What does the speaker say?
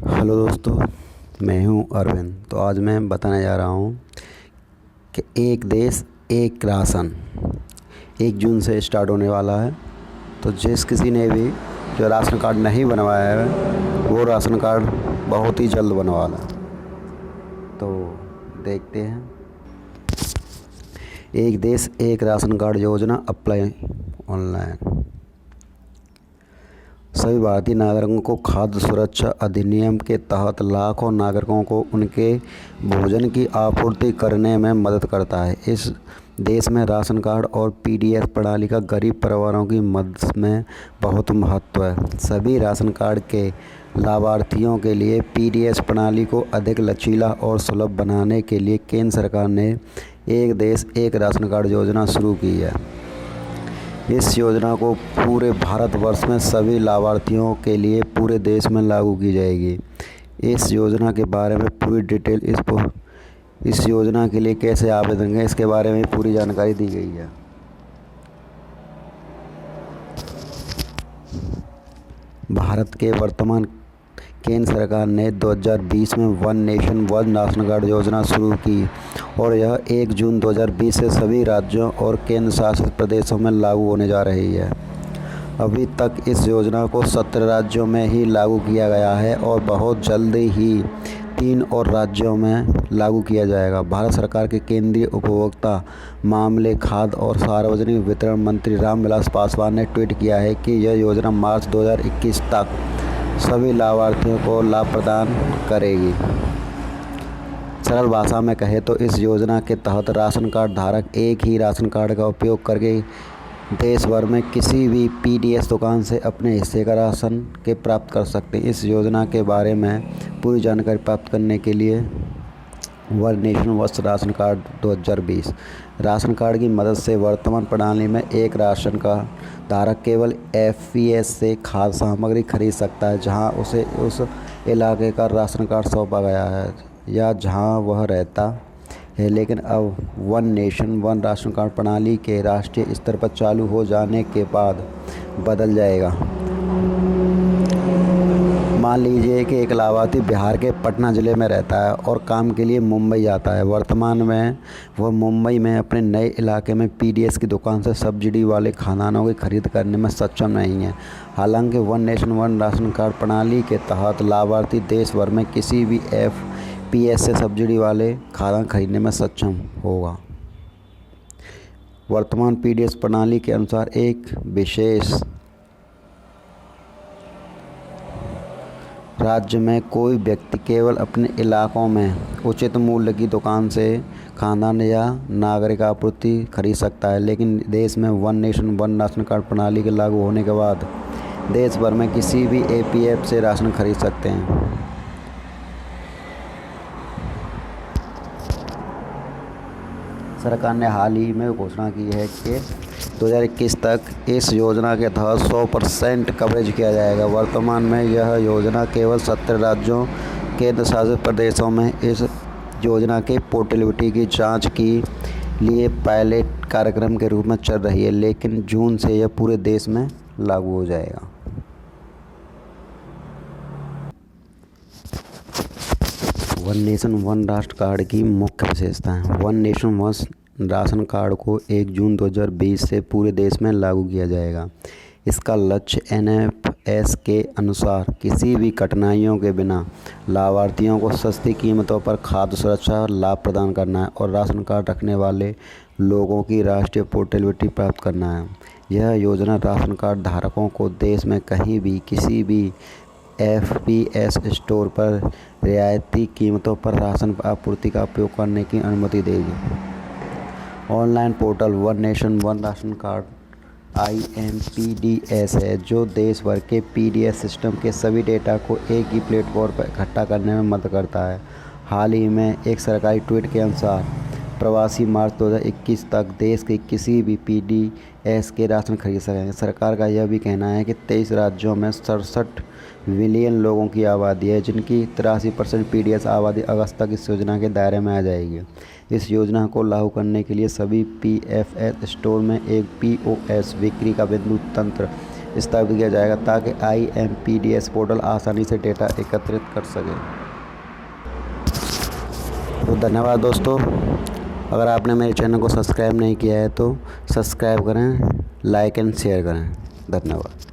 Hello दोस्तों, मैं हूं अरविंद। तो आज मैं बताने जा रहा हूं कि एक देश एक राशन 1 जून से स्टार्ट होने वाला है। तो जिस किसी ने भी जो राशन कार्ड नहीं बनवाया है वो राशन कार्ड बहुत ही जल्द बनवा लें। तो देखते हैं, एक देश एक राशन कार्ड योजना अप्लाई ऑनलाइन। सभी भारतीय नागरिकों को खाद्य सुरक्षा अधिनियम के तहत लाखों नागरिकों को उनके भोजन की आपूर्ति करने में मदद करता है। इस देश में राशन कार्ड और पीडीएस प्रणाली का गरीब परिवारों की मदद में बहुत महत्व है। सभी राशन कार्ड के लाभार्थियों के लिए पीडीएस प्रणाली को अधिक लचीला और सुलभ बनाने के लिए केंद्र सरकार ने एक देश एक राशन कार्ड योजना शुरू की है। इस योजना को पूरे भारतवर्ष में सभी लाभार्थियों के लिए पूरे देश में लागू की जाएगी। इस योजना के बारे में पूरी डिटेल इस योजना के लिए कैसे आवेदन करें इसके बारे में पूरी जानकारी दी गई है। भारत के वर्तमान केंद्र सरकार ने 2020 में one nation one ration card योजना शुरू की और यह 1 जून 2020 से सभी राज्यों और केंद्र शासित प्रदेशों में लागू होने जा रही है। अभी तक इस योजना को 17 राज्यों में ही लागू किया गया है और बहुत जल्दी ही 3 और राज्यों में लागू किया जाएगा। भारत सरकार के केंद्रीय उपभोक्ता मामले, खाद्य और सार्वजनिक वितरण मंत्री रामविलास पासवान ने ट्वीट किया है कि यह योजना मार्च 2021 तक सभी लाभार्थियों को लाभ प्रदान करेगी। सरल भाषा में कहें तो इस योजना के तहत राशन कार्ड धारक एक ही राशन कार्ड का उपयोग करके देश भर में किसी भी पीडीएस दुकान से अपने हिस्से का राशन के प्राप्त कर सकते हैं। इस योजना के बारे में पूरी जानकारी प्राप्त करने के लिए one nation one ration card 2020 ration card की मदद से वर्तमान प्रणाली में एक राशन का धारक केवल एफपीएस से खाद्य सामग्री खरीद सकता है जहां उसे उस इलाके का राशन कार्ड सौंपा गया है या जहां वह रहता है। लेकिन अब one nation one ration card प्रणाली के राष्ट्रीय स्तर पर चालू हो जाने के बाद बदल जाएगा। मान लीजिए कि एक लाभार्थी बिहार के पटना ज़िले में रहता है और काम के लिए मुंबई आता है। वर्तमान में वह मुंबई में अपने नए इलाके में पीडीएस की दुकान से सब्सिडी वाले खानानों की खरीद करने में सक्षम नहीं है। हालांकि one nation one ration card प्रणाली के तहत लाभार्थी देश भर में किसी भी एफपीएस से सब्सिडी वाले खाना खरीदने में सक्षम होगा। वर्तमान पीडीएस प्रणाली के अनुसार एक विशेष राज्य में कोई व्यक्ति केवल अपने इलाकों में उचित मूल्य की दुकान से खाद्यान्न या नागरिक आपूर्ति खरीद सकता है। लेकिन देश में one nation one ration card प्रणाली के लागू होने के बाद देश भर में किसी भी एपीएफ से राशन खरीद सकते हैं। सरकार ने हाल ही में घोषणा की है कि 2021 तक इस योजना के तहत 100% कवरेज किया जाएगा। वर्तमान में यह योजना केवल 17 राज्यों केंद्र शासित प्रदेशों में इस योजना के पोर्टेबिलिटी की जांच के लिए पायलट कार्यक्रम के रूप में चल रही है, लेकिन जून से यह पूरे देश में लागू हो जाएगा। One nation one ration card की मुख्य विशेषताएं। One nation one ration card को 1 जून 2020 से पूरे देश में लागू किया जाएगा। इसका लक्ष्य एनएफएस के अनुसार किसी भी कठिनाइयों के बिना लाभार्थियों को सस्ती कीमतों पर खाद्य सुरक्षा लाभ प्रदान करना है और राशन कार्ड रखने वाले लोगों की राष्ट्रीय पोर्टेबिलिटी प्राप्त करना है। यह योजना राशन कार्ड धारकों को देश में कहीं भी किसी भी एफपीएस स्टोर पर रियायती कीमतों पर राशन आपूर्ति का उपयोग करने की अनुमति देगी। Online portal one nation one ration card IMPDS है, जो देश भर के पीडीएस सिस्टम के सभी डेटा को एक ही प्लेटफॉर्म पर इकट्ठा करने में मदद करता है। हाल ही में एक सरकारी ट्वीट के अनुसार प्रवासी मार्च 2021 तक देश के किसी भी पीडीएस के राशन खरीद सकेंगे। सरकार का यह भी कहना है कि 23 राज्यों में 67 मिलियन लोगों की आबादी है, जिनकी 83% पीडीएस आबादी अगस्त तक इस योजना के दायरे में आ जाएगी। इस योजना को लागू करने के लिए सभी पीएफएस स्टोर में एक पीओएस बिक्री का बिंदु तंत्र स्थापित किया जाएगा ताकि IMPDS पोर्टल आसानी से डेटा एकत्रित कर सके। तो धन्यवाद दोस्तों। अगर आपने मेरे चैनल को सब्सक्राइब नहीं किया है तो सब्सक्राइब करें, लाइक एंड शेयर करें। धन्यवाद।